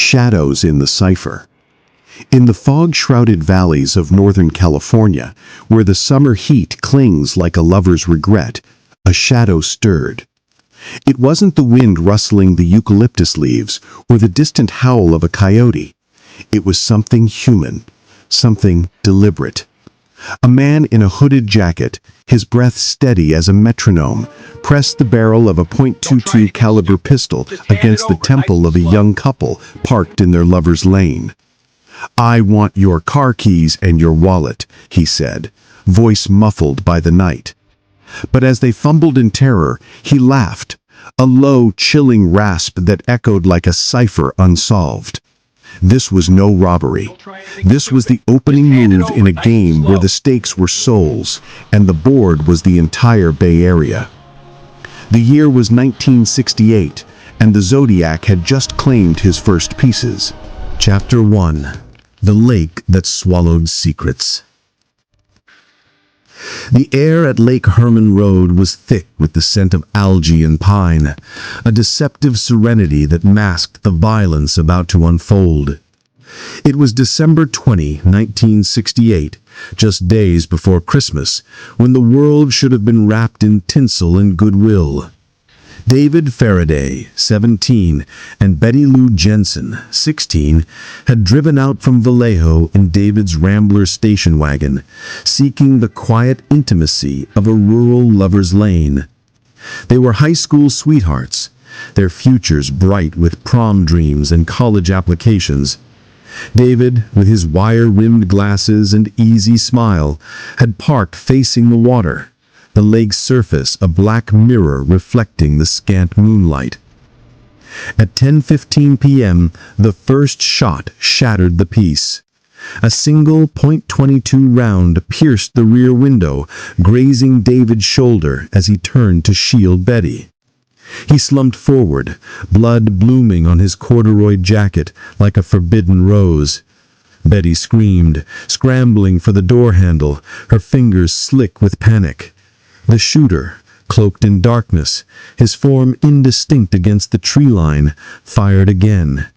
shadows in the cipher. In the fog-shrouded valleys of Northern California, where the summer heat clings like a lover's regret, a shadow stirred. It wasn't the wind rustling the eucalyptus leaves or the distant howl of a coyote. It was something human, something deliberate. A man in a hooded jacket, his breath steady as a metronome, pressed the barrel of a .22 caliber pistol against the temple of a young couple parked in their lover's lane. "I want your car keys and your wallet," he said, voice muffled by the night. But as they fumbled in terror, he laughed, a low, chilling rasp that echoed like a cipher unsolved. This was no robbery. This was the opening move in a game where the stakes were souls, and the board was the entire Bay Area. The year was 1968, and the Zodiac had just claimed his first pieces. Chapter 1. The Lake That Swallowed Secrets. The air at Lake Herman Road was thick with the scent of algae and pine, a deceptive serenity that masked the violence about to unfold. It was December 20, 1968, just days before Christmas, when the world should have been wrapped in tinsel and goodwill. David Faraday, 17, and Betty Lou Jensen, 16, had driven out from Vallejo in David's Rambler station wagon, seeking the quiet intimacy of a rural lover's lane. They were high school sweethearts, their futures bright with prom dreams and college applications. David, with his wire-rimmed glasses and easy smile, had parked facing the water, the lake's surface a black mirror reflecting the scant moonlight. At 10:15 p.m., the first shot shattered the peace. A single .22 round pierced the rear window, grazing David's shoulder as he turned to shield Betty. He slumped forward, blood blooming on his corduroy jacket like a forbidden rose. Betty screamed, scrambling for the door handle, her fingers slick with panic. The shooter, cloaked in darkness, his form indistinct against the tree line, fired again.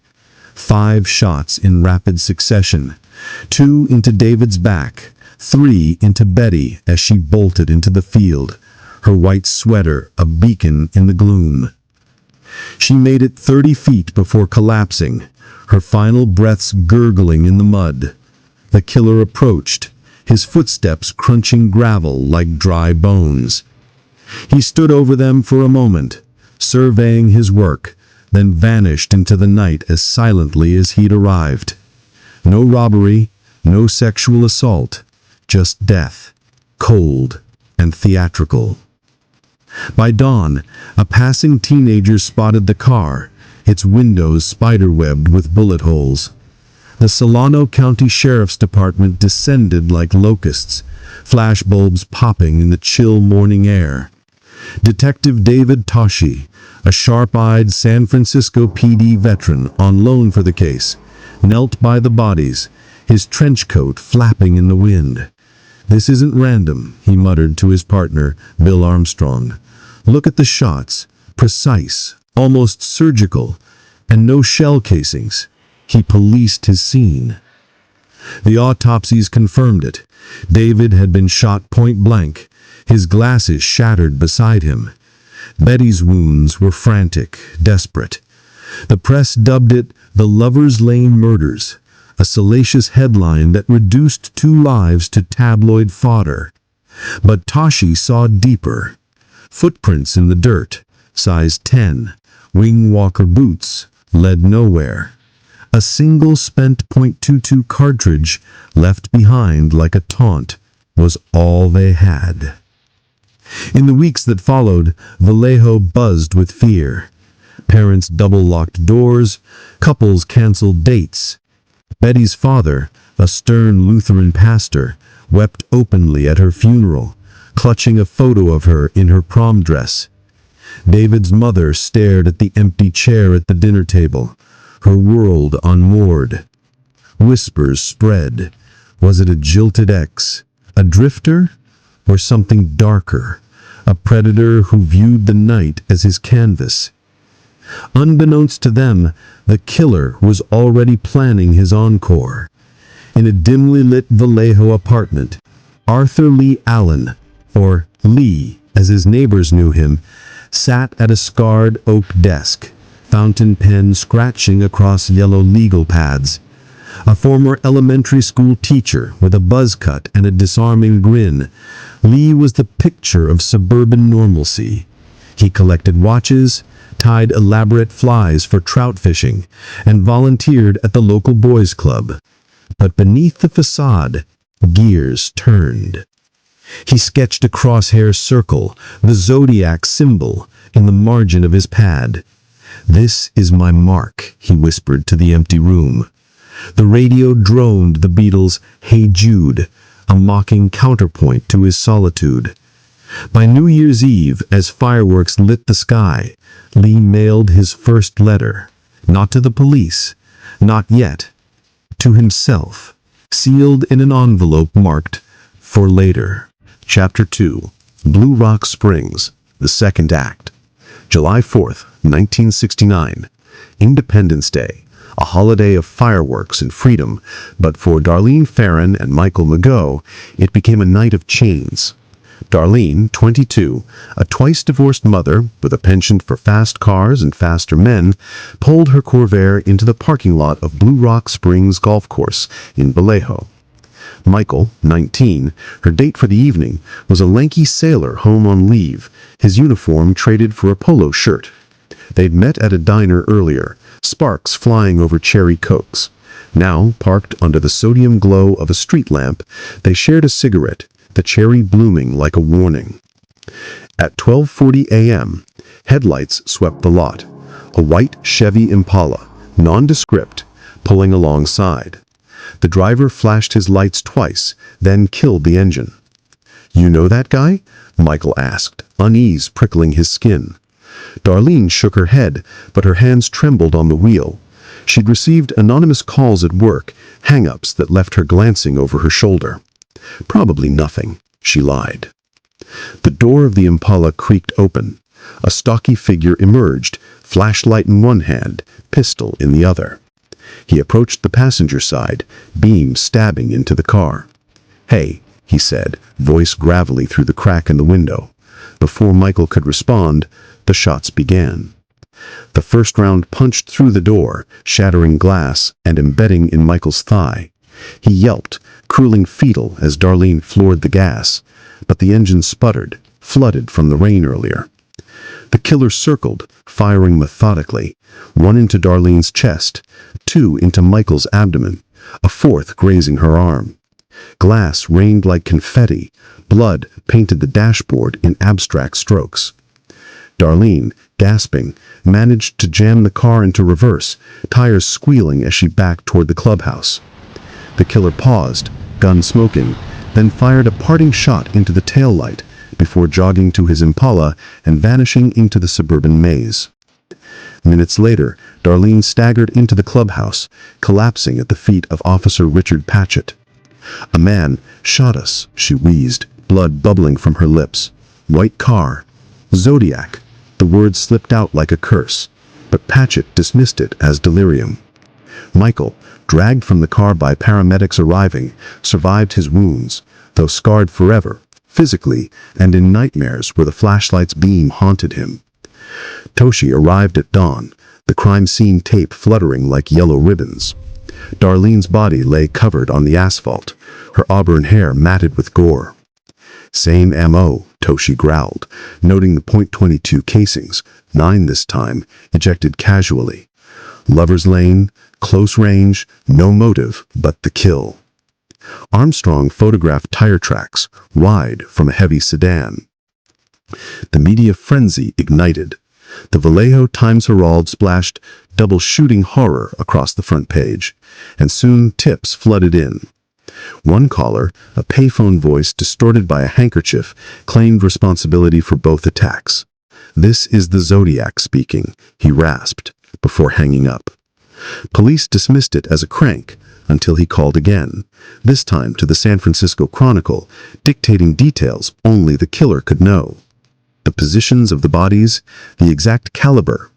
5 shots in rapid succession, 2 into David's back, 3 into Betty as she bolted into the field, her white sweater a beacon in the gloom. She made it 30 feet before collapsing, her final breaths gurgling in the mud. The killer approached, his footsteps crunching gravel like dry bones. He stood over them for a moment, surveying his work, then vanished into the night as silently as he'd arrived. No robbery, no sexual assault, just death, cold and theatrical. By dawn, a passing teenager spotted the car, its windows spiderwebbed with bullet holes. The Solano County Sheriff's Department descended like locusts, flashbulbs popping in the chill morning air. Detective David Toshi, a sharp-eyed San Francisco PD veteran on loan for the case, knelt by the bodies, his trench coat flapping in the wind. "This isn't random," he muttered to his partner, Bill Armstrong. "Look at the shots, precise, almost surgical, and no shell casings." He policed his scene. The autopsies confirmed it. David had been shot point blank, his glasses shattered beside him. Betty's wounds were frantic, desperate. The press dubbed it the Lover's Lane Murders, a salacious headline that reduced 2 lives to tabloid fodder. But Toshi saw deeper. Footprints in the dirt, size 10, wing walker boots, led nowhere. A single spent .22 cartridge, left behind like a taunt, was all they had. In the weeks that followed, Vallejo buzzed with fear. Parents double-locked doors, couples canceled dates. Betty's father, a stern Lutheran pastor, wept openly at her funeral, clutching a photo of her in her prom dress. David's mother stared at the empty chair at the dinner table, her world unmoored. Whispers spread. Was it a jilted ex, a drifter, or something darker, a predator who viewed the night as his canvas? Unbeknownst to them, the killer was already planning his encore. In a dimly lit Vallejo apartment, Arthur Lee Allen, or Lee as his neighbors knew him, sat at a scarred oak desk, fountain pen scratching across yellow legal pads. A former elementary school teacher with a buzz cut and a disarming grin, Lee was the picture of suburban normalcy. He collected watches, tied elaborate flies for trout fishing, and volunteered at the local boys' club. But beneath the facade, gears turned. He sketched a crosshair circle, the Zodiac symbol, in the margin of his pad. "This is my mark," he whispered to the empty room. The radio droned the Beatles' "Hey Jude," a mocking counterpoint to his solitude. By New Year's Eve, as fireworks lit the sky, Lee mailed his first letter. Not to the police, not yet. To himself, sealed in an envelope marked, "For later." Chapter 2. Blue Rock Springs, the second act. July 4th, 1969. Independence Day, a holiday of fireworks and freedom, but for Darlene Ferrin and Michael Mageau, it became a night of chains. Darlene, 22, a twice-divorced mother with a penchant for fast cars and faster men, pulled her Corvair into the parking lot of Blue Rock Springs Golf Course in Vallejo. Michael, 19, her date for the evening, was a lanky sailor home on leave, his uniform traded for a polo shirt. They'd met at a diner earlier, sparks flying over cherry cokes. Now, parked under the sodium glow of a street lamp, they shared a cigarette, the cherry blooming like a warning. At 12:40 a.m., headlights swept the lot. A white Chevy Impala, nondescript, pulling alongside. The driver flashed his lights twice, then killed the engine. "You know that guy?" Michael asked, unease prickling his skin. Darlene shook her head, but her hands trembled on the wheel. She'd received anonymous calls at work, hang-ups that left her glancing over her shoulder. "Probably nothing," she lied. The door of the Impala creaked open. A stocky figure emerged, flashlight in one hand, pistol in the other. He approached the passenger side, beam stabbing into the car. "Hey," he said, voice gravelly through the crack in the window. Before Michael could respond, the shots began. The first round punched through the door, shattering glass and embedding in Michael's thigh. He yelped, crueling fetal as Darlene floored the gas, but the engine sputtered, flooded from the rain earlier. The killer circled, firing methodically, one into Darlene's chest, two into Michael's abdomen, a fourth grazing her arm. Glass rained like confetti, blood painted the dashboard in abstract strokes. Darlene, gasping, managed to jam the car into reverse, tires squealing as she backed toward the clubhouse. The killer paused, gun smoking, then fired a parting shot into the taillight before jogging to his Impala and vanishing into the suburban maze. Minutes later, Darlene staggered into the clubhouse, collapsing at the feet of Officer Richard Patchett. "A man shot us," she wheezed, blood bubbling from her lips. "White car. Zodiac." The word slipped out like a curse, but Patchett dismissed it as delirium. Michael, dragged from the car by paramedics arriving, survived his wounds, though scarred forever, physically, and in nightmares where the flashlight's beam haunted him. Toshi arrived at dawn, the crime scene tape fluttering like yellow ribbons. Darlene's body lay covered on the asphalt, her auburn hair matted with gore. "Same M.O., Toshi growled, noting the .22 casings, 9 this time, ejected casually. Lover's lane, close range, no motive but the kill. Armstrong photographed tire tracks, wide from a heavy sedan. The media frenzy ignited. The Vallejo Times-Herald splashed double shooting horror across the front page, and soon tips flooded in. One caller, a payphone voice distorted by a handkerchief, claimed responsibility for both attacks. "This is the Zodiac speaking," he rasped, before hanging up. Police dismissed it as a crank, until he called again, this time to the San Francisco Chronicle, dictating details only the killer could know. The positions of the bodies, the exact caliber,